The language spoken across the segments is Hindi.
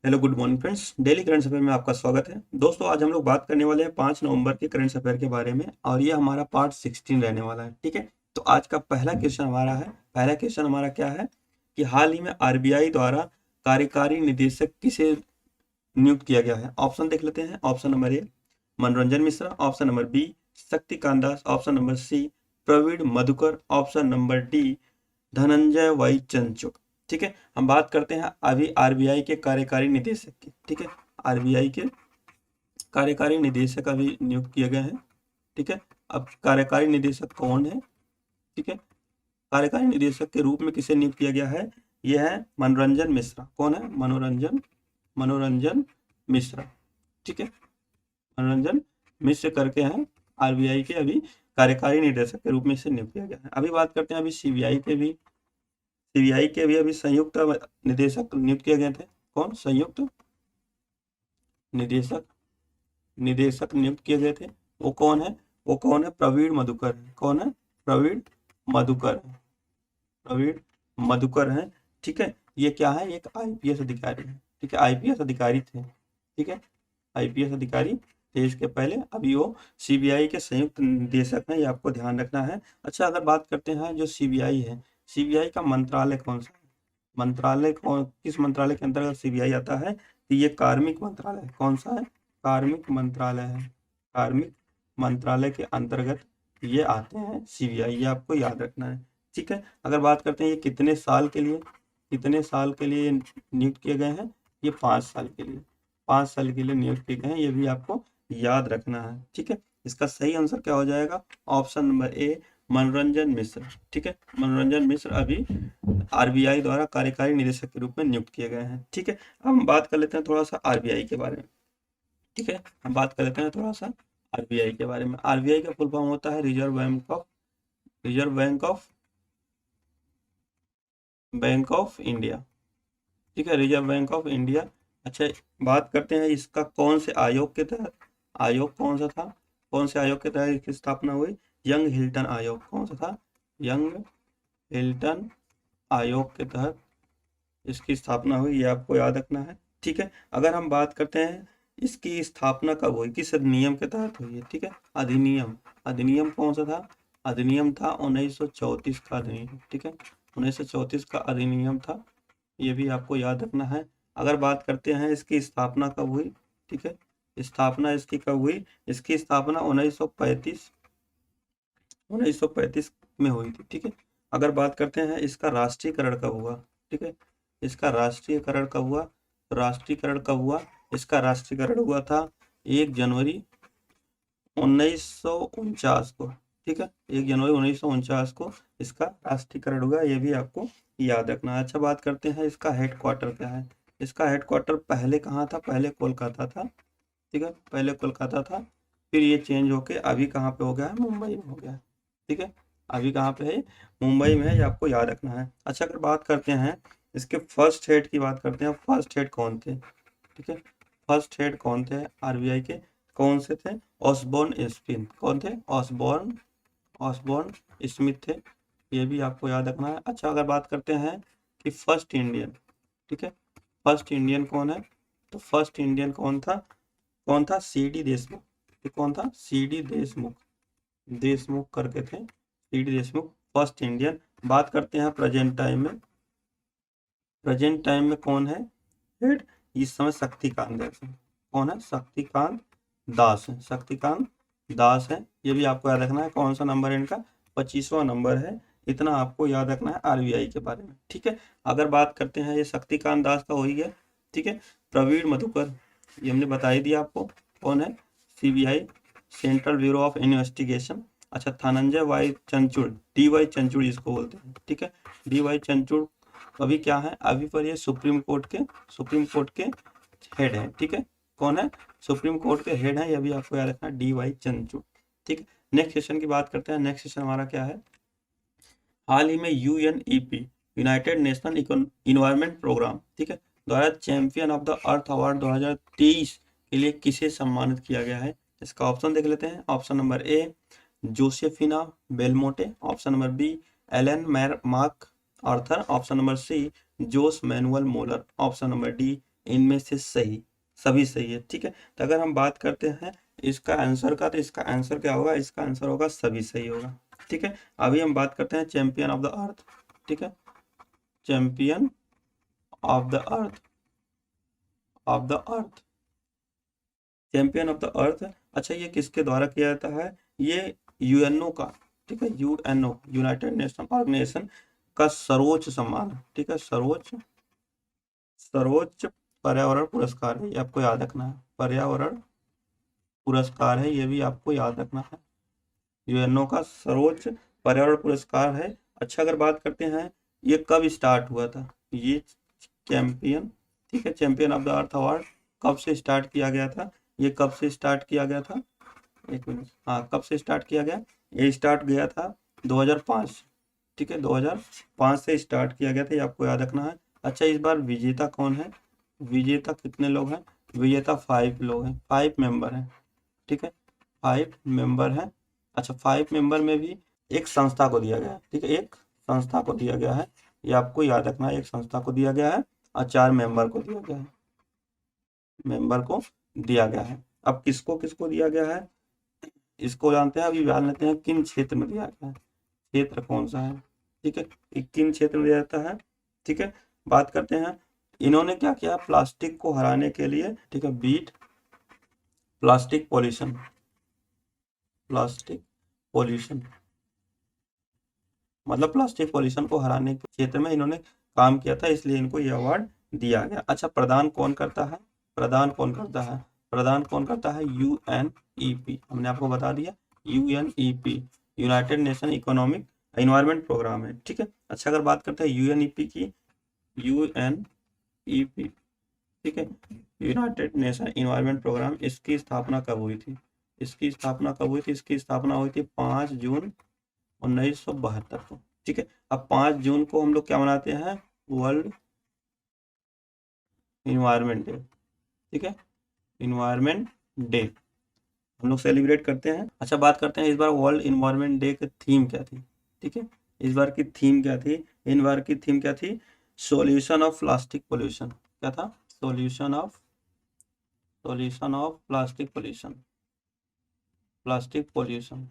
Hello good morning friends, daily current affair में आपका स्वागत है। दोस्तों, आज हम लोग बात करने वाले हैं 5 नवंबर के करंट अफेयर के बारे में और ये हमारा पार्ट 16 रहने वाला है। ठीक है, तो आज का पहला क्वेश्चन हमारा क्या है कि हाल ही में आरबीआई द्वारा कार्यकारी निदेशक किसे नियुक्त किया गया है। ऑप्शन देख लेते हैं। Option number A Manoranjan Mishra, option number B Shaktikanta Das, option number C Praveen Madhukar, option number D Dhananjay Y Chanchuk. ठीक है, हम बात करते हैं अभी आरबीआई के कार्यकारी निदेशक की। ठीक है, आरबीआई के कार्यकारी निदेशक अभी नियुक्त किए गए हैं। ठीक है, अब कार्यकारी निदेशक कौन है? ठीक है, कार्यकारी निदेशक के रूप में किसे नियुक्त किया गया है? यह है मनोरंजन मिश्रा। कौन है? मनोरंजन मिश्रा। ठीक है, मनोरंजन मिश्र करके हैं आरबीआई के अभी कार्यकारी निदेशक के रूप में इसे नियुक्त किया गया है। अभी बात करते हैं अभी सीबीआई के भी अभी संयुक्त निदेशक नियुक्त किए गए थे। कौन? संयुक्त निदेशक नियुक्त किए गए थे। वो कौन है? प्रवीण मधुकर है। कौन है? प्रवीण मधुकर है। प्रवीण मधुकर है। ठीक है, ये क्या है? एक आईपीएस अधिकारी है। ठीक है, आईपीएस अधिकारी थे। ठीक है, आईपीएस अधिकारी थे इसके पहले। अभी वो सीबीआई के संयुक्त निदेशक हैं, ये आपको ध्यान रखना है। अच्छा, अगर बात करते हैं जो सीबीआई है, सीबीआई का मंत्रालय कौन सा है? किस मंत्रालय के अंतर्गत सीबीआई आता है? तो ये कार्मिक मंत्रालय। कौन सा है? कार्मिक मंत्रालय है। कार्मिक मंत्रालय के अंतर्गत ये आते हैं सीबीआई, ये आपको याद रखना है। ठीक है, अगर बात करते हैं ये कितने साल के लिए नियुक्त किए गए हैं? ये 5 साल के लिए 5 साल के लिए नियुक्त किए गए हैं, ये भी आपको याद रखना है। ठीक है, इसका सही आंसर क्या हो जाएगा? ऑप्शन नंबर ए मनोरंजन मिश्र। ठीक है, मनोरंजन मिश्र अभी आरबीआई द्वारा कार्यकारी निदेशक के रूप में नियुक्त किए गए हैं। ठीक है, अब हम बात कर लेते हैं थोड़ा सा आरबीआई के बारे में। ठीक है, हम बात कर लेते हैं थोड़ा सा आरबीआई के बारे में। आरबीआई का फुल फॉर्म होता है रिजर्व बैंक ऑफ इंडिया। ठीक है, रिजर्व बैंक ऑफ इंडिया। अच्छा, बात करते हैं इसका कौन से आयोग के तहत, आयोग कौन सा था, कौन से आयोग के तहत इसकी स्थापना हुई? यंग हिल्टन आयोग। कौन सा था? यंग हिल्टन आयोग के तहत इसकी स्थापना हुई, ये आपको याद रखना है। ठीक है, अगर हम बात करते हैं इसकी स्थापना कब हुई, किस अधिनियम के तहत हुई है? ठीक है, अधिनियम कौन सा था? अधिनियम था 1934 का अधिनियम। ठीक है, 1934 का अधिनियम था, ये भी आपको याद रखना है। अगर बात करते हैं इसकी स्थापना कब हुई? ठीक है, स्थापना इसकी कब हुई? इसकी स्थापना 1935 में हुई थी। ठीक है, अगर बात करते हैं इसका राष्ट्रीयकरण कब हुआ? ठीक है, इसका राष्ट्रीयकरण कब हुआ? इसका राष्ट्रीयकरण हुआ था 1 जनवरी 1949 को। ठीक है, 1 जनवरी 1949 को इसका राष्ट्रीयकरण हुआ, ये भी आपको याद रखना है। अच्छा, बात करते हैं इसका हेडक्वार्टर क्या है? इसका हेडक्वार्टर पहले कहाँ था? पहले कोलकाता था। ठीक है, पहले कोलकाता था, फिर ये चेंज होके अभी कहाँ पे हो गया है? मुंबई में हो गया है। ठीक है, अभी कहाँ पे है? मुंबई में है, ये आपको याद रखना है। अच्छा, अगर बात करते हैं इसके फर्स्ट हेड की, बात करते हैं फर्स्ट हेड कौन थे? ठीक है, फर्स्ट हेड कौन थे आरबीआई के? कौन से थे? Osborne Smith. कौन थे? ऑसबोर्न स्मिथ थे, ये भी आपको याद रखना है। अच्छा, अगर बात करते हैं कि फर्स्ट इंडियन, ठीक है, फर्स्ट इंडियन कौन है? तो फर्स्ट इंडियन कौन था? सीडी देशमुख। ये कौन था? सीडी देशमुख करके थे, सीडी देशमुख फर्स्ट इंडियन। बात करते हैं प्रेजेंट टाइम में कौन है हेड इस समय? शक्तिकांत दास है। कौन है? शक्तिकांत दास है, ये भी आपको याद रखना है। कौन सा नंबर है इनका? 25वां नंबर है। इतना आपको याद रखना है आरबीआई के बारे में। ठीक है, अगर बात करते हैं ये शक्तिकांत दास का हो ही गया। ठीक है, प्रवीण मधुकर, ये हमने बता ही दिया आपको कौन है? CBI, central bureau of investigation. अच्छा, धनंजय वाई चंचुड़, डी वाई चंचुड़ जिसको बोलते हैं। ठीक है, डी वाई चंचुड़ अभी क्या है? अभी पर ये सुप्रीम कोर्ट के हेड है। ठीक है, कौन है? सुप्रीम कोर्ट के हेड है, ये भी आपको याद रखना है, डी वाई चंद्रचूड़। ठीक है, नेक्स्ट सेशन की बात करते हैं। नेक्स्ट सेशन हमारा क्या है? हाल ही में UNEP, united national environment programme, ठीक है, द्वारा champion of the Earth award 2023 के लिए किसे सम्मानित किया गया है? इसका ऑप्शन देख लेते हैं। Option number A Josefina Belmonte, option number B Alan Mark Arthur, option number C Jose Manuel Moller, option number D इनमें से सही, सभी सही है, ठीक है। तो अगर हम बात करते हैं इसका आंसर का, तो इसका आंसर क्या होगा, इसका आंसर होगा सभी सही होगा, ठीक है। अभी हम बात करते हैं चैंपियन ऑफ द अर्थ, ठीक है, champion of the earth, of the earth, champion of the अर्थ। अच्छा, ये किसके द्वारा किया जाता है, ये यूएनओ का, ठीक है, यूएनओ, यूनाइटेड नेशन ऑर्गेनाइजेशन का सर्वोच्च सम्मान है, ठीक है, सर्वोच्च, सर्वोच्च पर्यावरण पुरस्कार है, ये आपको याद रखना है, पर्यावरण पुरस्कार है, ये भी आपको याद रखना है, यूएनओ का सर्वोच्च पर्यावरण पुरस्कार है। अच्छा, अगर बात करते हैं ये कब स्टार्ट हुआ था, ये चैंपियन, ठीक है, champion of the Earth award कब से स्टार्ट किया गया था, ये कब से स्टार्ट किया गया था, एक मिनट, हाँ, कब से स्टार्ट किया गया, ये स्टार्ट गया था 2005, ठीक है, 2005 से स्टार्ट किया गया था, ये आपको याद रखना है। अच्छा, इस बार विजेता कौन है, विजेता कितने लोग हैं, विजेता 5 लोग हैं, 5 मेंबर हैं, ठीक है, 5 मेंबर हैं। अच्छा, 5 मेंबर में भी एक संस्था को दिया गया है, ठीक है, एक संस्था को दिया गया है, ये आपको याद रखना है, एक संस्था को दिया गया है और 4 मेंबर को दिया गया है, मेंबर को दिया गया है। अब किसको किसको दिया गया है, इसको जानते हैं, अभी जान लेते हैं किन क्षेत्र में दिया गया है, क्षेत्र कौन सा है, ठीक है, किन क्षेत्र में दिया जाता है, ठीक है। बात करते हैं, इन्होंने क्या किया, प्लास्टिक को हराने के लिए, ठीक है, beat plastic pollution, plastic pollution, मतलब प्लास्टिक पॉल्यूशन को हराने के क्षेत्र में इन्होंने काम किया था, इसलिए इनको ये अवार्ड दिया गया। अच्छा, प्रदान कौन करता है, प्रदान कौन करता है, प्रदान कौन करता है, यूएनईपी, हमने आपको बता दिया, UNEP, united nation economic environment programme है, ठीक है। अच्छा, अगर बात करते हैं यूएनईपी की, यूएनईपी, ठीक है, यूनाइटेड नेशन इन्वायरमेंट प्रोग्राम, इसकी स्थापना कब हुई थी, इसकी स्थापना कब हुई थी, इसकी स्थापना हुई थी 5 जून 1972 को, ठीक है। अब 5 जून को हम लोग क्या मनाते हैं, वर्ल्ड इन्वायरमेंट डे, ठीक है, इन्वायरमेंट डे हम लोग सेलिब्रेट करते हैं। अच्छा, बात करते हैं इस बार वर्ल्ड इन्वायरमेंट डे की थीम क्या थी, ठीक है, इस बार की थीम क्या थी, इन बार की थीम क्या थी, सॉल्यूशन ऑफ प्लास्टिक पोल्यूशन, क्या था, solution of plastic pollution, plastic pollution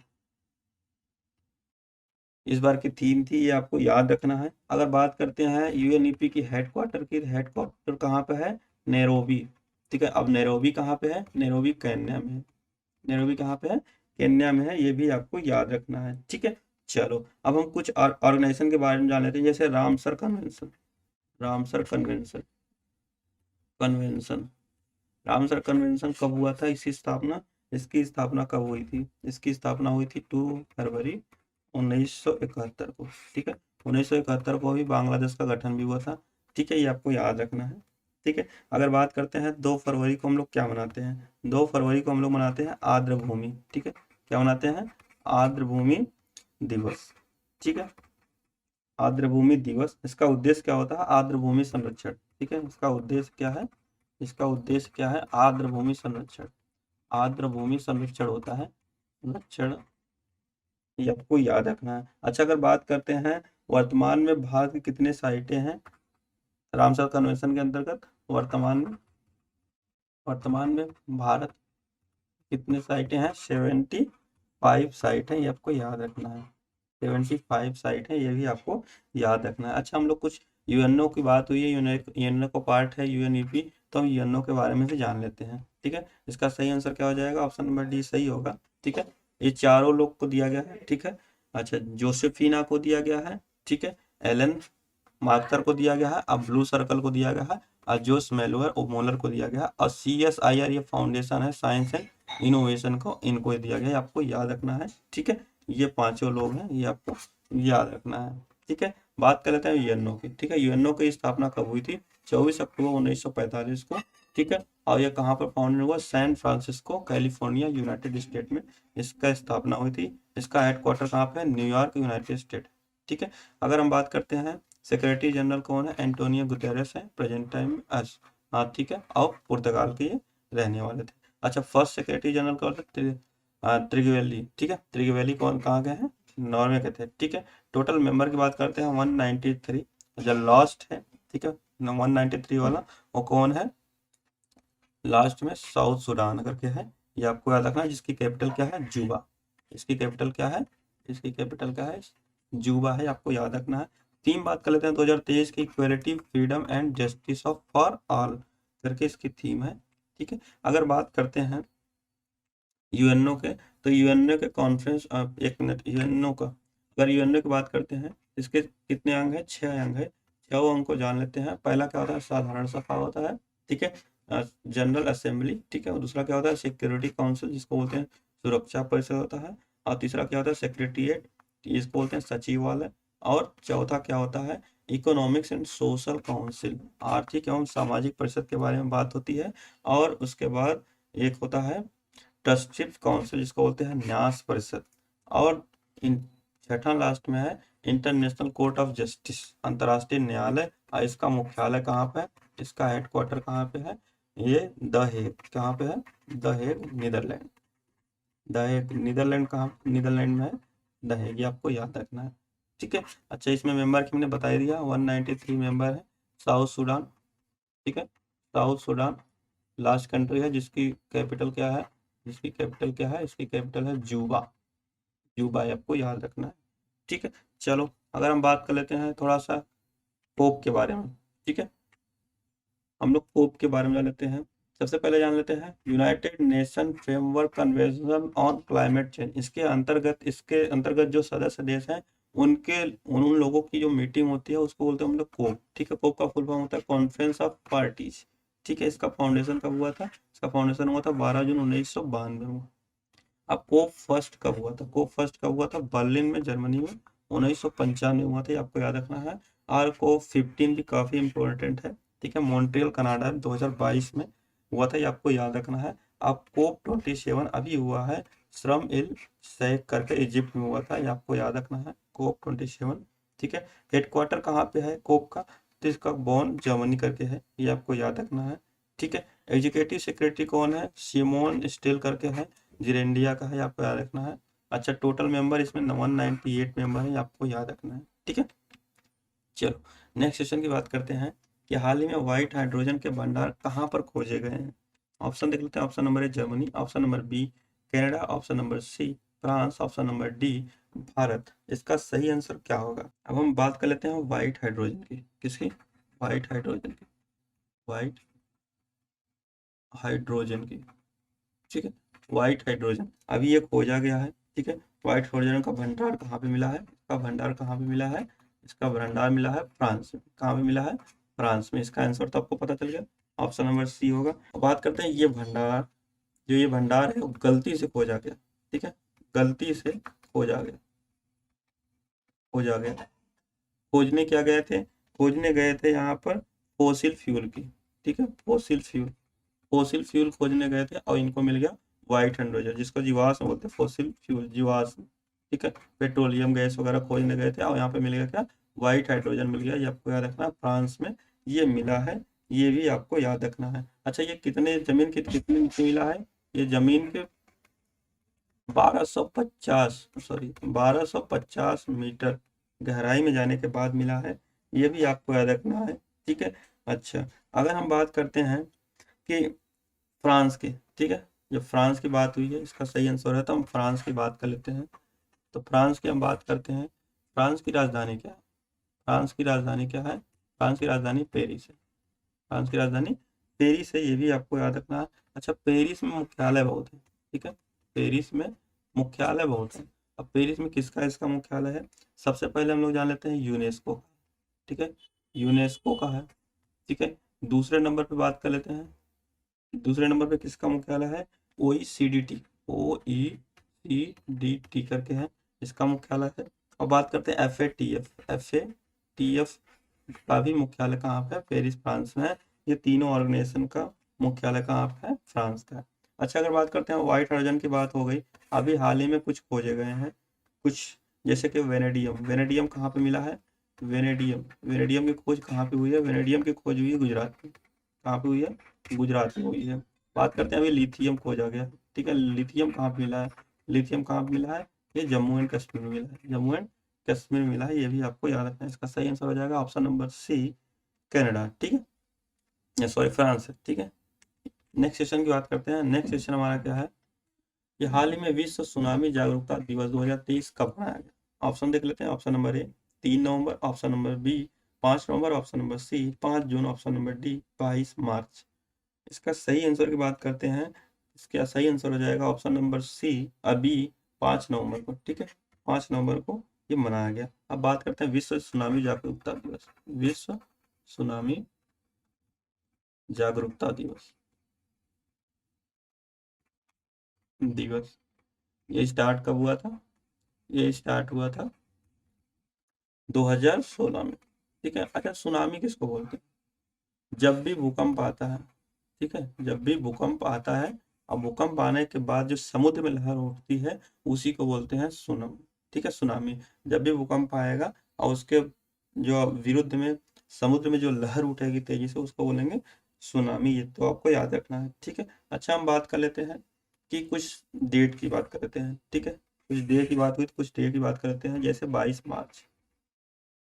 इस बार की थीम थी, ये आपको याद रखना है। अगर बात करते हैं यूएनईपी की हेडक्वार्टर की, हेडक्वार्टर कहाँ पे है, नैरोबी, ठीक है। अब नैरोबी कहाँ पे है, नैरोबी केन्या में है, नैरोबी कहाँ पे है, केन्या में है, ये भी आपको याद रखना है, ठीक है। चलो, अब हम कुछ ऑर्गेनाइजेशन के बारे में जान लेते हैं, जैसे Ramsar convention, Ramsar convention, convention, Ramsar convention कब हुआ था, इसकी स्थापना, इसकी स्थापना कब हुई थी, इसकी स्थापना हुई थी 2 फरवरी 1971 को, ठीक है, 1971 को भी बांग्लादेश का गठन भी हुआ था, ठीक है, ये आपको याद रखना है, ठीक है। अगर बात करते हैं 2 फरवरी को हम लोग क्या मनाते हैं, 2 फरवरी को हम लोग मनाते हैं आर्द्र भूमि, ठीक है, क्या मनाते हैं, आर्द्र भूमि दिवस, ठीक है, आर्द्र भूमि दिवस। इसका उद्देश्य क्या होता है, आर्द्र भूमि संरक्षण, ठीक है, इसका उद्देश्य क्या है, इसका उद्देश्य क्या है, आर्द्र भूमि संरक्षण, आर्द्र भूमि संरक्षण होता है, संरक्षण, ये आपको याद रखना है। अच्छा, अगर बात करते हैं वर्तमान में भारत की कितने साइटें हैं रामसर कन्वेंशन के अंतर्गत, वर्तमान में भारत कितने साइटें हैं, 75 साइट है, ये आपको याद रखना है, 75 साइट है, ये भी आपको याद रखना है। अच्छा, हम लोग कुछ यूएनओ की बात हुई है, यूएनओ का पार्ट है यूएनईपी, तो हम यूएनओ के बारे में भी जान लेते हैं, ठीक है। इसका सही आंसर क्या हो जाएगा, ऑप्शन नंबर डी सही होगा, ठीक है। ये चारों लोग को दिया गया है, ठीक है। अच्छा, जोसेफिना को दिया गया है, ठीक है, एलन मार्कर को दिया गया है, अब ब्लू सर्कल को दिया गया है, और जोस मेलुअर और मोलर को दिया गया है, और CSIR ये फाउंडेशन है साइंस एंड इनोवेशन को, इनको दिया गया है, आपको याद रखना है, ठीक है। ये पांचों लोग हैं, ये आपको याद रखना है, ठीक है। बात कर लेते हैं यूएनओ की, ठीक है, यूएनओ की स्थापना कब हुई थी, 24 अक्टूबर 1945 को, ठीक है। और ये कहाँ पर फाउंडेड हुआ, San Francisco California United State में इसका स्थापना हुई थी। इसका हेडक्वार्टर कहाँ पे है, न्यूयॉर्क यूनाइटेड स्टेट, ठीक है। अगर हम बात करते हैं सेक्रेटरी जनरल कौन है, एंटोनियो गुतेरेस है, प्रेजेंट टाइम में आज, हाँ, ठीक है, और पुर्तगाल के ये रहने वाले थे। अच्छा, फर्स्ट सेक्रेटरी जनरल कौन थे, त्रिगवेली, ठीक है, त्रिगवेली कौन कहाँ गए हैं, नॉर्वे के थे, ठीक है। टोटल मेंबर की बात करते हैं 193, जो लास्ट है, ठीक है, 193 वाला वो कौन है, लास्ट में साउथ सूडान करके है, ये आपको याद रखना है, जिसकी कैपिटल क्या है, जूबा। इसकी कैपिटल क्या है, इसकी कैपिटल क्या है, जूबा है, आपको याद रखना है। थीम बात कर लेते हैं 2023 की, equality freedom and justice of for all करके इसकी थीम है। ठीक है, अगर बात करते हैं यूएनओ के, तो यूएनओ के कॉन्फ्रेंस, एक मिनट, यूएनओ का, अगर यूएनओ की बात करते हैं, इसके कितने अंग है, 6 अंग है। 6 अंग को जान लेते हैं। पहला क्या होता है, साधारण सभा होता है, ठीक है, जनरल असेंबली, ठीक है। और दूसरा क्या होता है, सिक्योरिटी काउंसिल, जिसको बोलते हैं सुरक्षा परिषद होता है। और तीसरा क्या होता है, सेक्रेटरीट, जिसको बोलते हैं सचिवालय। और चौथा क्या होता है, इकोनॉमिक्स एंड सोशल काउंसिल, आर्थिक एवं सामाजिक परिषद के बारे में बात होती है। और उसके बाद एक होता है ट्रस्टीज काउंसिल, जिसको बोलते हैं न्यास परिषद। और इन छठा लास्ट में है इंटरनेशनल कोर्ट ऑफ जस्टिस, अंतर्राष्ट्रीय न्यायालय। और इसका मुख्यालय कहाँ पे है, इसका हेडक्वार्टर कहाँ पे है, ये द हेग, कहाँ पे है, the Hague Netherland. The Hague Netherland, कहाँ नीदरलैंड में है, द हेग, ये आपको याद रखना है। ठीक है, अच्छा, इसमें मेंबर की मैंने बता ही दिया, 193 मेंबर है। साउथ सूडान, ठीक है, साउथ सूडान लास्ट कंट्री है, जिसकी कैपिटल क्या है, जिसकी कैपिटल क्या है, इसकी कैपिटल है जूबा। जूबा है, आपको याद रखना है। ठीक है, चलो अगर हम बात कर लेते हैं थोड़ा सा पोप के बारे में। ठीक है, हम लोग पोप के बारे में जान लेते हैं। सबसे पहले जान लेते हैं United nation framework convention on climate change. इसके अंतर्गत जो सदस्य देश हैं, उनके उन उन लोगों की जो मीटिंग होती है, उसको बोलते हैं हम लोग कोप। ठीक है, कोप का फुल फॉर्म होता है कॉन्फ्रेंस ऑफ पार्टीज। ठीक है, इसका फाउंडेशन कब हुआ था, इसका फाउंडेशन हुआ था 12 जून 1992 में। अब कोप फर्स्ट कब हुआ था, कोप फर्स्ट कब हुआ था, बर्लिन में, जर्मनी में, 1995 हुआ था, ये आपको याद रखना है। और कोप 15 भी काफी इंपॉर्टेंट है, ठीक है, मॉन्ट्रियल कनाडा में 2022 में हुआ था, ये आपको याद रखना है। अब कोप 27 अभी हुआ है, श्रम इल शेख करके इजिप्ट में हुआ था, ये आपको याद रखना है, कोप 27। ठीक है, हेडक्वार्टर कहाँ पे है कोप का, तो इसका बॉन जर्मनी करके है, ये आपको याद रखना है। ठीक है, एग्जीक्यूटिव सेक्रेटरी कौन है, सिमोन स्टील करके है, जिरेंडिया का है, आपको याद रखना है। अच्छा, टोटल मेंबर इसमें 198 मेंबर है, आपको याद रखना है। ठीक है, चलो नेक्स्ट सेशन की बात करते हैं कि हाल ही में व्हाइट हाइड्रोजन के भंडार कहाँ पर खोजे गए हैं। ऑप्शन देख लेते हैं। Option number A Germany, option number B Canada, option number C France, option number D Bharat. इसका सही आंसर क्या होगा। अब हम बात कर लेते हैं व्हाइट हाइड्रोजन की, किसकी, व्हाइट हाइड्रोजन की, व्हाइट हाइड्रोजन की। ठीक है, व्हाइट हाइड्रोजन अभी ये खोजा गया है। ठीक है, व्हाइट हाइड्रोजन का भंडार कहाँ पे मिला है, इसका भंडार कहाँ पे मिला है, इसका भंडार मिला है फ्रांस में। कहाँ पे मिला है, फ्रांस में। इसका आंसर तो आपको पता चल गया, ऑप्शन नंबर सी होगा। अब बात करते हैं ये भंडार, जो ये भंडार है वो गलती से खोजा गया। ठीक है, गलती से खोजा गया, खोजा गया। खोजने क्या गए थे, खोजने गए थे यहाँ पर फोसिल फ्यूल की। ठीक है, फोसिल फ्यूल, फोसिल फ्यूल खोजने गए थे और इनको मिल गया व्हाइट हाइड्रोजन, जिसको जीवाश्म बोलते हैं, फोसिल फ्यूल, जीवाश्म। ठीक है, पेट्रोलियम गैस वगैरह खोजने गए थे और यहाँ पे मिल गया क्या, व्हाइट हाइड्रोजन मिल गया। ये आपको याद रखना है, फ्रांस में ये मिला है, ये भी आपको याद रखना है। अच्छा, ये कितने जमीन के कितने नीचे मिला है, ये जमीन के 1250 मीटर गहराई में जाने के बाद मिला है, ये भी आपको याद रखना है। ठीक है, अच्छा, अगर हम बात करते हैं कि फ्रांस की, ठीक है, जब फ्रांस की बात हुई है, इसका सही आंसर है, तो हम फ्रांस की बात कर लेते हैं। तो फ्रांस की हम बात करते हैं, फ्रांस की राजधानी क्या है, फ्रांस की राजधानी क्या है, फ्रांस की राजधानी पेरिस है, फ्रांस की राजधानी पेरिस है, ये भी आपको याद रखना है। अच्छा, पेरिस में मुख्यालय बहुत है। ठीक है, पेरिस में मुख्यालय बहुत है। अब पेरिस में किसका इसका मुख्यालय है, सबसे पहले हम लोग जान लेते हैं यूनेस्को का। ठीक है, यूनेस्को का है। ठीक है, दूसरे नंबर पे बात कर लेते हैं, दूसरे नंबर पे किसका मुख्यालय है, OECD, OECD करके है, इसका मुख्यालय है। और बात करते हैं FATF का भी मुख्यालय कहाँ पे है, पेरिस फ्रांस में है। ये तीनों ऑर्गेनाइजेशन का मुख्यालय कहाँ पे है, फ्रांस का है। अच्छा, अगर बात करते हैं व्हाइट हाइड्रोजन की बात हो गई, अभी हाल ही में कुछ खोजे गए हैं कुछ, जैसे कि वेनेडियम, वेनेडियम कहाँ पे मिला है, वेनेडियम, वेनेडियम की खोज कहाँ पे हुई है, वेनेडियम की खोज हुई है गुजरात में। कहाँ पे हुई है, गुजरात में हुई है। बात करते हैं अभी लिथियम खोजा गया। ठीक है, लिथियम कहाँ पे मिला है, लिथियम कहाँ पे मिला है, ये जम्मू एंड कश्मीर में मिला है, जम्मू एंड कश्मीर में मिला है, ये भी आपको याद रखना है। इसका सही आंसर हो जाएगा ऑप्शन नंबर सी कनाडा। ठीक है, सॉरी फ्रांस है। ठीक है, नेक्स्ट सेशन की बात करते हैं। नेक्स्ट सेशन हमारा क्या है, कि हाल ही में विश्व सुनामी जागरूकता दिवस 2023 कब मनाया गया। ऑप्शन देख लेते हैं। ऑप्शन नंबर ए 3 नवंबर, ऑप्शन नंबर बी 5 नवंबर, option number C 5 June, option number D 22 March. इसका सही आंसर की बात करते हैं, इसका सही आंसर हो जाएगा ऑप्शन नंबर सी अभी 5 नवंबर को। ठीक है, 5 नवंबर को ये मनाया गया। अब बात करते हैं विश्व सुनामी जागरूकता दिवस। विश्व सुनामी जागरूकता दिवस दिवस ये स्टार्ट कब हुआ था, ये स्टार्ट हुआ था 2016 में। ठीक है। अच्छा, सुनामी किसको बोलते हैं, जब भी भूकंप आता है, ठीक है, जब भी भूकंप आता है और भूकंप आने के बाद जो समुद्र में लहर उठती है उसी को बोलते हैं सुनामी। ठीक है, सुनामी। जब भी भूकंप आएगा और उसके जो विरुद्ध में समुद्र में जो लहर उठेगी तेजी से, उसको बोलेंगे सुनामी। ये तो आपको याद रखना है। ठीक है। अच्छा, हम बात कर लेते हैं कि कुछ डेट की बात कर लेते हैं। ठीक है, कुछ डे की बात हुई तो कुछ डे की बात करते हैं, जैसे 22 मार्च।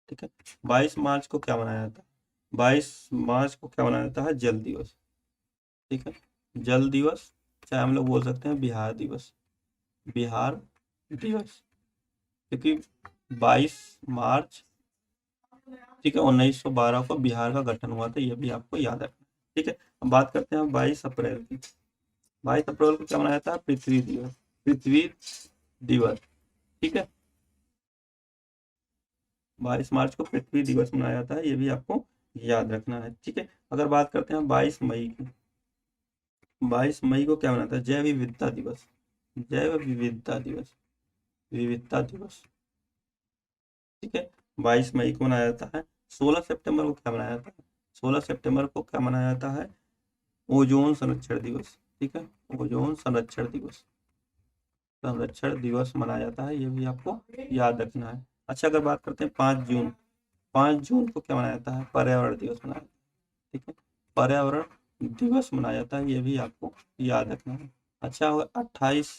ठीक है, 22 मार्च को क्या मनाया जाता है, 22 मार्च को क्या मनाया जाता है, जल दिवस। ठीक है, जल दिवस, चाहे हम लोग बोल सकते हैं बिहार दिवस, बिहार दिवस। क्योंकि 22 मार्च, ठीक है, 1912 को बिहार का गठन हुआ था, ये भी आपको याद रखना। ठीक है, अब बात करते हैं 22 अप्रैल की। 22 अप्रैल को क्या मनाया था, पृथ्वी दिवस, पृथ्वी दिवस। ठीक है, 22 मार्च को पृथ्वी दिवस मनाया जाता है, ये भी आपको याद रखना है। ठीक है, अगर बात करते हैं 22 मई की, 22 मई को क्या मनाता है, जैव विविधता दिवस, जैव विविधता दिवस, विविधता दिवस। ठीक है, 22 मई को मनाया जाता है। 16 सितंबर को क्या मनाया जाता है, 16 सितंबर को क्या मनाया जाता है, ओजोन संरक्षण दिवस। ठीक है, ओजोन संरक्षण दिवस, संरक्षण दिवस मनाया जाता है, ये भी आपको याद रखना है। अच्छा, अगर बात करते हैं 5 जून, 5 जून को क्या मनाया जाता है, पर्यावरण दिवस मनाया जाता है। ठीक है, पर्यावरण दिवस मनाया जाता है, ये भी आपको याद रखना है। अच्छा, 28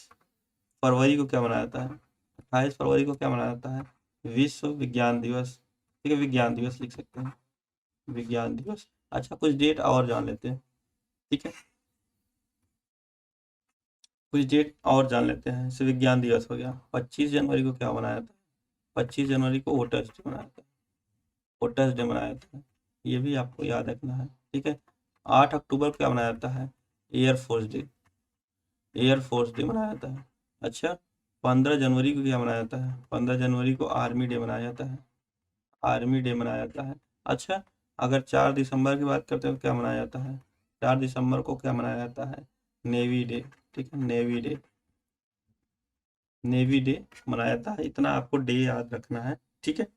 फरवरी को क्या मनाया जाता है, 28 फरवरी को क्या मनाया जाता है, विश्व विज्ञान दिवस। ठीक है, विज्ञान दिवस लिख सकते हैं, विज्ञान दिवस। अच्छा, कुछ डेट और जान लेते हैं। ठीक है, कुछ डेट और जान लेते हैं। जैसे विज्ञान दिवस हो गया, 25 जनवरी को क्या मनाया था, 25 जनवरी को वोटर्स डे मनाया था, वोटर्स डे मनाया था, ये भी आपको याद रखना है। ठीक है, 8 अक्टूबर को क्या मनाया जाता है, एयरफोर्स डे, एयरफोर्स डे मनाया जाता है। अच्छा, 15 जनवरी को क्या मनाया जाता है, 15 जनवरी को आर्मी डे मनाया जाता है, आर्मी डे मनाया जाता है। अच्छा, अगर 4 दिसंबर की बात करते हैं तो क्या मनाया जाता है, 4 दिसंबर को क्या मनाया जाता है, नेवी डे। ठीक है, नेवी डे, नेवी डे मनाया जाता है। इतना आपको डे याद रखना है। ठीक है,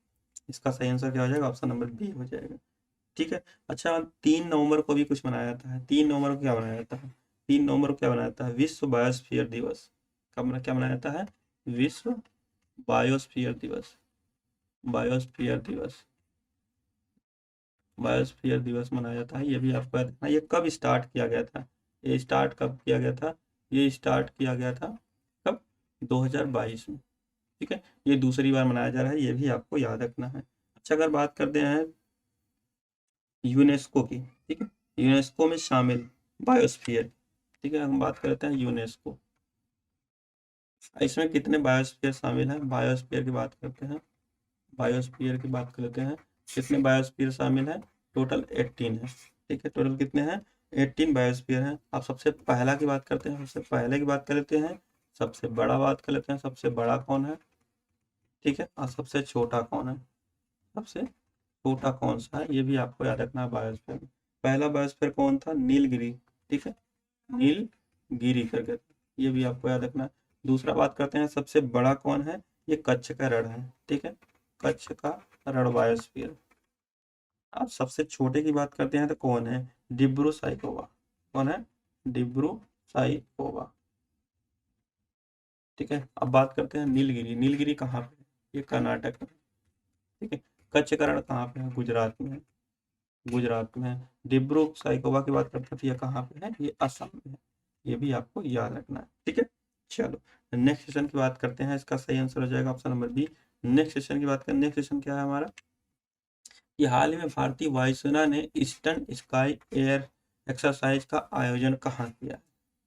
इसका सही आंसर क्या हो जाएगा, ऑप्शन नंबर बी हो जाएगा। ठीक है। अच्छा, 3 नवंबर को भी कुछ मनाया जाता है। 3 नवंबर को क्या मनाया जाता है, 3 नवंबर को क्या मनाया जाता है, विश्व बायोस्फीयर दिवस। क्या मनाया जाता है, विश्व बायोस्फीयर दिवस, बायोस्फीयर दिवस, बायोस्फीयर दिवस मनाया जाता है, ये भी आपको याद रखना है। ये कब स्टार्ट किया गया था, ये स्टार्ट कब किया गया था, ये स्टार्ट किया गया था कब, 2022 में। ठीक है, ये दूसरी बार मनाया जा रहा है, ये भी आपको याद रखना है। अच्छा, अगर बात करते हैं यूनेस्को की, ठीक है, यूनेस्को में शामिल बायोस्फीयर। ठीक है, हम बात करते हैं यूनेस्को, इसमें कितने बायोस्फीयर शामिल हैं, बायोस्फीयर की बात करते हैं, बायोस्फीयर की बात करते हैं, कितने बायोस्फीयर शामिल हैं, टोटल 18 है। ठीक है, टोटल कितने हैं, 18 बायोस्फीयर हैं। आप सबसे पहला की बात करते हैं, सबसे पहले की बात कर लेते हैं, सबसे बड़ा बात कर लेते हैं, सबसे बड़ा कौन है, ठीक है, और सबसे छोटा कौन है, सबसे छोटा कौन सा है, ये भी आपको याद रखना है बायोस्फीयर में। पहला बायोस्फीयर कौन था, नीलगिरी। ठीक है, नीलगिरी करके, ये भी आपको याद रखना है। दूसरा बात करते हैं, सबसे बड़ा कौन है, ये कच्छ का रण है। ठीक है, कच्छ का रण बायोस्फीयर। अब सबसे छोटे की बात करते हैं तो कौन है, डिब्रू साइकोवा, कौन है, डिब्रू साइकोवा। ठीक है, अब बात करते हैं नीलगिरी, नीलगिरी कहाँ पे है, ये कर्नाटक में। ठीक है, कच्छ का रण कहाँ पे है, गुजरात में है, गुजरात में है। डिब्रू साइकोवा की बात करते हैं तो ये कहाँ पे है, ये असम में है, ये भी आपको याद रखना है। ठीक है, चलो नेक्स्ट सेशन की बात करते हैं, इसका सही आंसर हो जाएगा option number B. Next session की बात करें, नेक्स्ट सेशन क्या है हमारा, कि हाल ही में भारतीय वायुसेना ने ईस्टर्न स्काई एयर एक्सरसाइज का आयोजन कहाँ किया?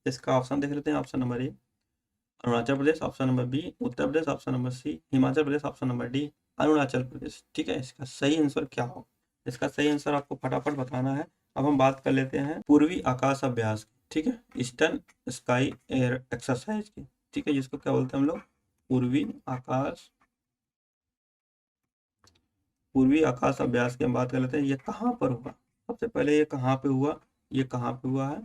इसका ऑप्शन देख लेते हैं। Option number A Arunachal Pradesh, option number B Uttar Pradesh, option number C Himachal Pradesh, option number D Arunachal Pradesh. ठीक है, इसका सही आंसर क्या हो? इसका सही आंसर आपको फटाफट बताना है। अब हम बात कर लेते हैं पूर्वी आकाश अभ्यास की। ठीक है, ईस्टर्न स्काई एयर एक्सरसाइज की। ठीक है, जिसको क्या बोलते हैं हम लोग? पूर्वी आकाश अभ्यास की हम बात कर लेते हैं। ये कहाँ पर हुआ? सबसे पहले ये कहाँ पे हुआ? ये कहाँ पे हुआ है?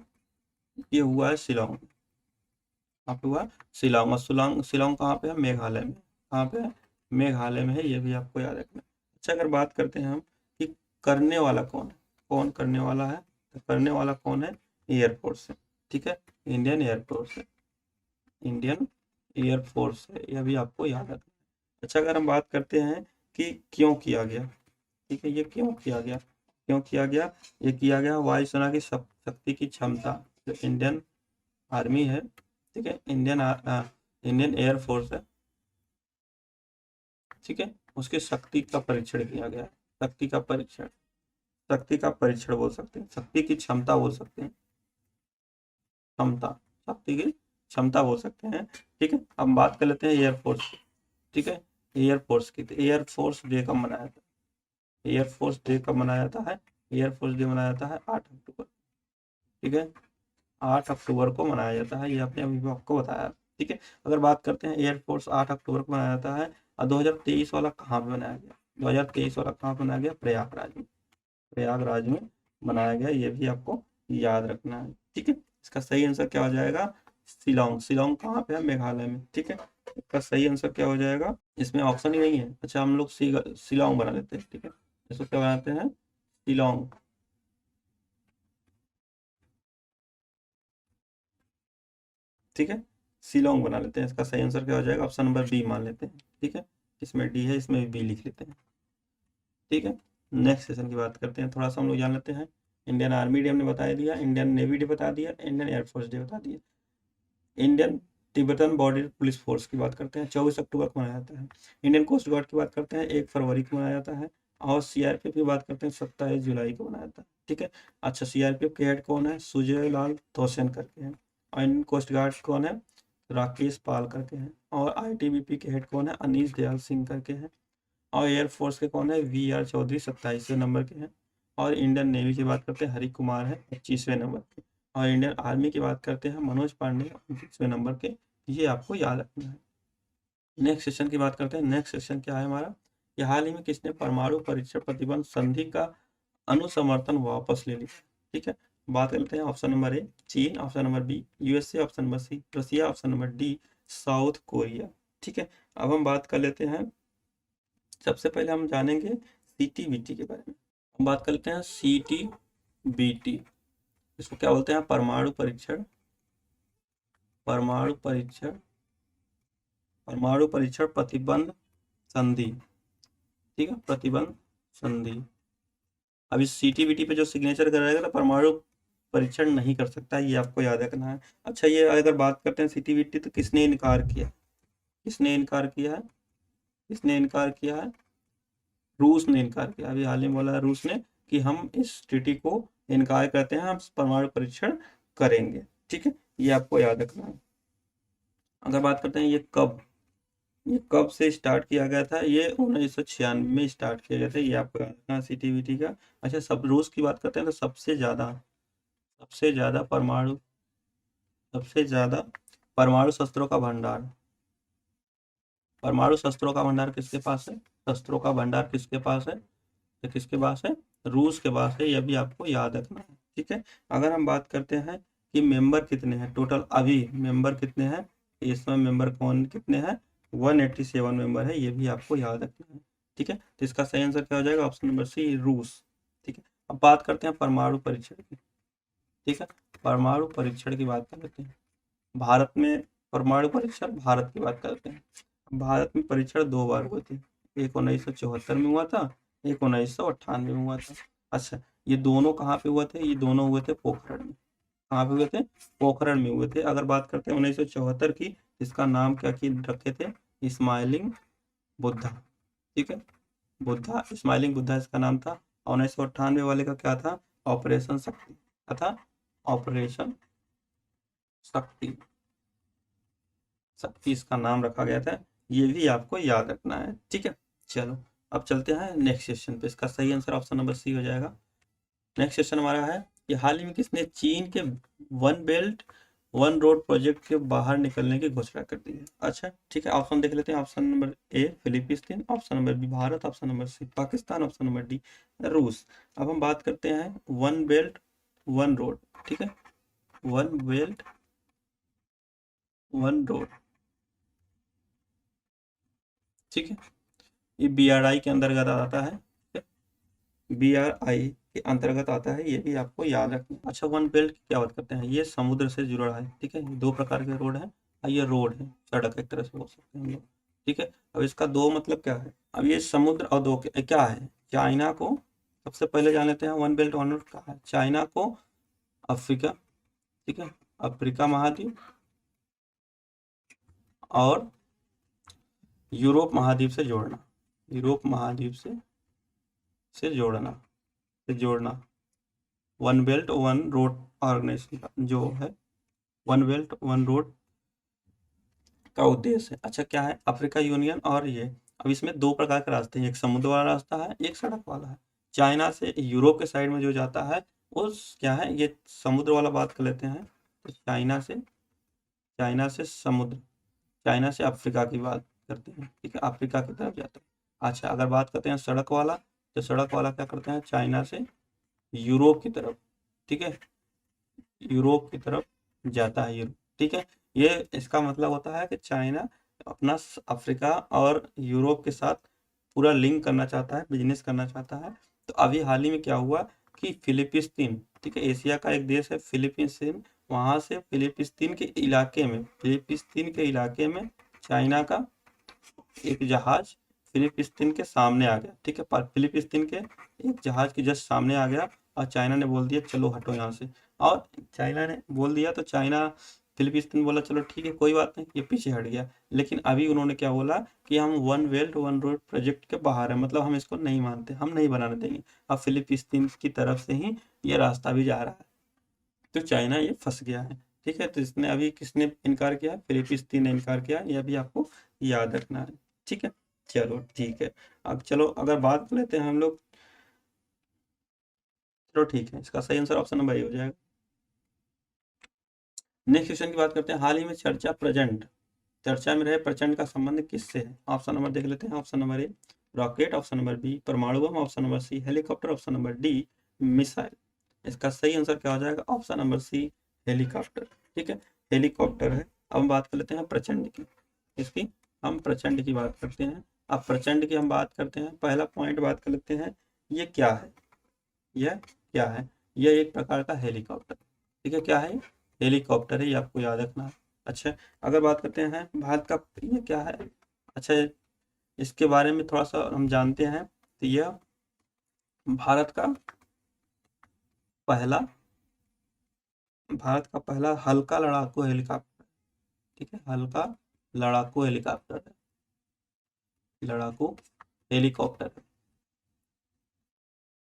ये हुआ है शिलोंग। कहाँ पे हुआ? शिलोंग। और शिलोंग शिलोंग कहाँ पे है? मेघालय में। कहाँ पे है? मेघालय में है, ये भी आपको याद रखना है। अच्छा, अगर बात करते हैं हम कि करने वाला कौन है, कौन करने वाला है, तो करने वाला कौन है? एयरफोर्स है। ठीक है, इंडियन एयरफोर्स है, इंडियन एयरफोर्स है, यह भी आपको याद रखना है। अच्छा, अगर हम बात करते हैं कि क्यों किया गया, ठीक है, ये क्यों किया गया? क्यों किया गया? ये किया गया वायुसेना की शक्ति की क्षमता, जो इंडियन आर्मी है, ठीक है, इंडियन एयरफोर्स है, ठीक है, उसकी शक्ति का परीक्षण किया गया। शक्ति का परीक्षण, शक्ति का परीक्षण बोल सकते हैं, शक्ति की क्षमता बोल सकते हैं, क्षमता, शक्ति की क्षमता बोल सकते हैं। ठीक है, अब बात कर लेते हैं एयरफोर्स की। ठीक है, एयरफोर्स की, तो एयरफोर्स डे कब मनाया जाता है? एयरफोर्स डे कब मनाया जाता है? एयरफोर्स डे मनाया जाता है 8 अक्टूबर। ठीक है, 8 अक्टूबर को मनाया जाता है, ये आपने अभी आपको बताया। ठीक है, अगर बात करते हैं एयरफोर्स 8 अक्टूबर को मनाया जाता है, और 2023 वाला कहाँ पे बनाया गया? 2023 वाला कहाँ पे बनाया गया? प्रयागराज में। प्रयागराज में बनाया गया, ये भी आपको याद रखना है। ठीक है, इसका सही आंसर क्या हो जाएगा? शिलोंग। शिलोंग कहाँ पे है? मेघालय में। ठीक है, इसका सही आंसर क्या हो जाएगा? इसमें ऑप्शन ही नहीं है। अच्छा, हम लोग शिलोंग बना लेते हैं। ठीक है, इसको क्या बनाते हैं? शिलोंग। ठीक है, शिलोंग बना लेते हैं। इसका सही आंसर क्या हो जाएगा? ऑप्शन नंबर बी मान लेते हैं। ठीक है, इसमें डी है, इसमें बी लिख लेते हैं। ठीक है, नेक्स्ट सेशन की बात करते हैं। थोड़ा सा हम लोग जान लेते हैं। इंडियन आर्मी डे हमने बता दिया, इंडियन नेवी डे बता दिया, इंडियन एयरफोर्स डे बता दिया। Indian Tibetan border police force की बात करते हैं, 24 अक्टूबर को मनाया जाता है। इंडियन कोस्ट गार्ड की बात करते हैं, 1 फरवरी को मनाया जाता है। और सीआरपीएफ की बात करते हैं, 27 जुलाई को मनाया जाता है। ठीक है, अच्छा, सीआरपीएफ के हेड कौन है? सुजय लाल तोसेन करके हैं। और इंडियन कोस्ट गार्ड कौन है? राकेश पाल करके हैं। और आईटीबीपी के हेड कौन है? अनीश दयाल सिंह करके हैं। और एयरफोर्स के कौन है? वी आर चौधरी 27वें नंबर के हैं। और इंडियन नेवी की बात करते हैं, हरि कुमार है 25वें नंबर के। और इंडियन आर्मी की बात करते हैं, मनोज पांडे 29वें नंबर के। ये आपको याद रखना है। नेक्स्ट सेशन की बात करते हैं। नेक्स्ट सेशन क्या है हमारा? ये हाल ही में किसने परमाणु परीक्षण प्रतिबंध संधि का अनुसमर्थन वापस ले लिया? ठीक है, बात करते हैं। ऑप्शन नंबर ए चीन, option number B USA, option number C Russia, option number D South Korea. ठीक है, अब हम बात कर लेते हैं। सबसे पहले हम जानेंगे सीटीबीटी के बारे में। हम बात करते हैं सीटीबीटी, इसको क्या बोलते हैं? परमाणु परीक्षण, परमाणु परीक्षण, परमाणु परीक्षण प्रतिबंध संधि। ठीक है, प्रतिबंध संधि। अब इस सीटीबीटी पे जो सिग्नेचर कराएगा तो परमाणु परीक्षण नहीं कर सकता, ये आपको याद रखना है। अच्छा, ये अगर बात करते हैं सीटीबीटी, तो किसने इनकार किया? किसने इनकार किया है? किसने इनकार किया है? रूस ने इनकार किया। अभी हाल ही में बोला है रूस ने कि हम इस ट्रीटी को इनकार करते हैं, हम परमाणु परीक्षण करेंगे। ठीक है, ये आपको याद रखना है। अगर बात करते हैं ये कब से स्टार्ट किया गया था? ये 1996 में स्टार्ट किया गया था, ये आपको याद रखना सीटीबीटी का। अच्छा, सब रूस की बात करते हैं तो सबसे ज्यादा परमाणु शस्त्रों का भंडार, परमाणु शस्त्रों का भंडार किसके पास है? शस्त्रों का भंडार किसके पास है? तो किसके पास है? रूस के पास है, यह भी आपको याद रखना है। ठीक है, अगर हम बात करते हैं कि मेंबर कितने हैं टोटल, अभी मेंबर कितने हैं, इसमें मेंबर कौन कितने हैं? 187 मेंबर है, ये भी आपको याद रखना है। ठीक है, तो इसका सही आंसर क्या हो जाएगा? ऑप्शन नंबर सी रूस। ठीक है, अब बात करते हैं परमाणु परीक्षण की। ठीक है, परमाणु परीक्षण की बात कर लेते हैं। भारत में परमाणु परीक्षण, भारत की बात करते हैं। भारत में परीक्षण 2 बार हुए थे, एक 1974 में हुआ था, एक 1998 में हुआ था। अच्छा, ये दोनों कहाँ पे हुए थे? ये दोनों हुए थे पोखरण में। कहाँ पे हुए थे? पोखरण में हुए थे। अगर बात करते हैं 1974 की, इसका नाम क्या की रखे थे? स्माइलिंग बुद्धा। ठीक है, बुद्धा, स्माइलिंग बुद्धा इसका नाम था। और 1998 वाले का क्या था? ऑपरेशन शक्ति। तथा ऑपरेशन शक्ति, शक्ति इसका नाम रखा गया था। ये भी आपको याद रखना है, ठीक है। चलो अब चलते हैं नेक्स्ट क्वेश्चन पे। इसका सही आंसर ऑप्शन नंबर सी हो जाएगा। नेक्स्ट क्वेश्चन हमारा है कि हाल ही में किसने चीन के one belt one road project के बाहर निकलने की घोषणा कर दी है। अच्छा ठीक है, ऑप्शन देख लेते हैं। Option number A Philippines, option number B Bharat, option number C Pakistan, option number D रूस। अब हम बात करते हैं वन बेल्ट वन रोड, ठीक है, वन बेल्ट वन रोड, ठीक है, ये BRI के अंतर्गत आता है, BRI के अंतर्गत आता है, ये भी आपको याद रखना। अच्छा वन बेल्ट की क्या बात करते हैं, ये समुद्र से जुड़ा है, ठीक है, दो प्रकार के रोड है, ये रोड है, सड़क एक तरह से बोल सकते हैं हम लोग, ठीक है। अब इसका दो मतलब क्या है, अब ये समुद्र और दो क्या है, चाइना को सबसे पहले जान लेते हैं वन बेल्ट वन रोड क्या है। चाइना को अफ्रीका, ठीक है, अफ्रीका महाद्वीप और यूरोप महाद्वीप से जोड़ना, यूरोप महाद्वीप से जोड़ना one belt one road organisation का जो है वन बेल्ट वन रोड का उद्देश्य है। अच्छा क्या है, अफ्रीका यूनियन और ये, अब इसमें दो प्रकार के रास्ते हैं, एक समुद्र वाला रास्ता है, एक सड़क वाला है। चाइना से यूरोप के साइड में जो जाता है वो क्या है, ये समुद्र वाला बात कर लेते हैं। तो चाइना से समुद्र, चाइना से अफ्रीका की बात करते हैं, ठीक है, अफ्रीका की तरफ जाता है। अच्छा अगर बात करते हैं सड़क वाला, तो सड़क वाला क्या करते हैं, चाइना से यूरोप की तरफ, ठीक है, यूरोप की तरफ जाता है यूरोप, ठीक है। ये इसका मतलब होता है कि चाइना अपना अफ्रीका और यूरोप के साथ पूरा लिंक करना चाहता है, बिजनेस करना चाहता है। तो अभी हाल ही में क्या हुआ कि फिलीपींस, ठीक है, एशिया का एक देश है फिलीपींस, वहां से फिलीपींस के इलाके में चाइना का एक जहाज फिलीपींस के सामने आ गया, ठीक है, पर फिलीपींस के एक जहाज के जस्ट सामने आ गया और चाइना ने बोल दिया चलो हटो यहाँ से, और चाइना ने बोल दिया तो चाइना फिलीपींस बोला चलो ठीक है कोई बात नहीं, ये पीछे हट गया। लेकिन अभी उन्होंने क्या बोला कि हम one belt one road project के बाहर है, मतलब हम इसको नहीं मानते, हम नहीं बनाने देंगे। अब फिलीपींस की तरफ से ही ये रास्ता भी जा रहा है, तो चाइना ये फंस गया है, ठीक है। तो इसने अभी किसने इनकार किया, फिलीपींस ने इनकार किया, यह भी आपको याद रखना है, ठीक है। चलो ठीक है, अब चलो अगर बात कर लेते हैं हम लोग, चलो ठीक है, इसका सही आंसर ऑप्शन नंबर ए हो जाएगा। नेक्स्ट क्वेश्चन की बात करते हैं, हाल ही में चर्चा में रहे प्रचंड का संबंध किससे है। ऑप्शन नंबर देख लेते हैं। Option number A rocket, option number B परमाणु बम, option number C helicopter, option number D missile. इसका सही आंसर क्या हो जाएगा, ऑप्शन नंबर सी हेलीकॉप्टर, ठीक है, हेलीकॉप्टर है। अब हम बात कर लेते हैं प्रचंड की, इसकी हम प्रचंड की बात करते हैं। अब प्रचंड की हम बात करते हैं, पहला पॉइंट बात कर लेते हैं, ये क्या है, यह क्या है, यह एक प्रकार का हेलीकॉप्टर, ठीक है, क्या है, हेलीकॉप्टर है, ये आपको याद रखना है। अच्छा अगर बात करते हैं भारत का, ये क्या है, अच्छा इसके बारे में थोड़ा सा हम जानते हैं, तो यह भारत का पहला हल्का लड़ाकू हेलीकॉप्टर, ठीक है, हल्का लड़ाकू हेलीकॉप्टर है, लड़ाकू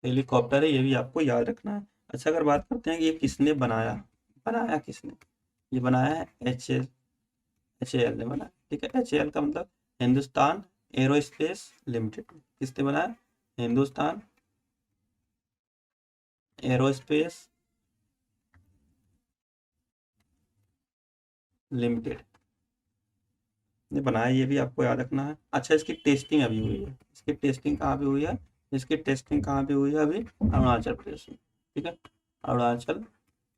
हेलीकॉप्टर है, ये भी आपको याद रखना है। अच्छा अगर बात करते हैं कि ये किसने बनाया किसने, ये बनाया है HAL ने बनाया, ठीक है, HAL का मतलब हिंदुस्तान एरोस्पेस लिमिटेड, किसने बनाया, हिंदुस्तान एरोस्पेस लिमिटेड ने बनाया, ये भी आपको याद रखना है। अच्छा इसकी टेस्टिंग अभी हुई है, इसकी टेस्टिंग कहाँ पे हुई है, इसकी टेस्टिंग कहाँ पे हुई है, अभी अरुणाचल प्रदेश में, ठीक है, अरुणाचल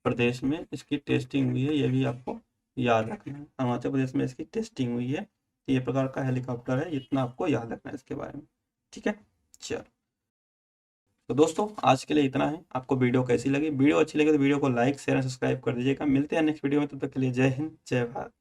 प्रदेश में इसकी टेस्टिंग हुई है, ये भी आपको याद रखना है, अरुणाचल प्रदेश में इसकी टेस्टिंग हुई है। ये प्रकार का हेलीकॉप्टर है, इतना आपको याद रखना है इसके बारे में, ठीक है। चलो तो दोस्तों आज के लिए इतना है। आपको वीडियो कैसी लगी, वीडियो अच्छी लगी तो वीडियो को लाइक शेयर सब्सक्राइब कर दीजिएगा। मिलते हैं नेक्स्ट वीडियो में, तब तक के लिए जय हिंद जय भारत।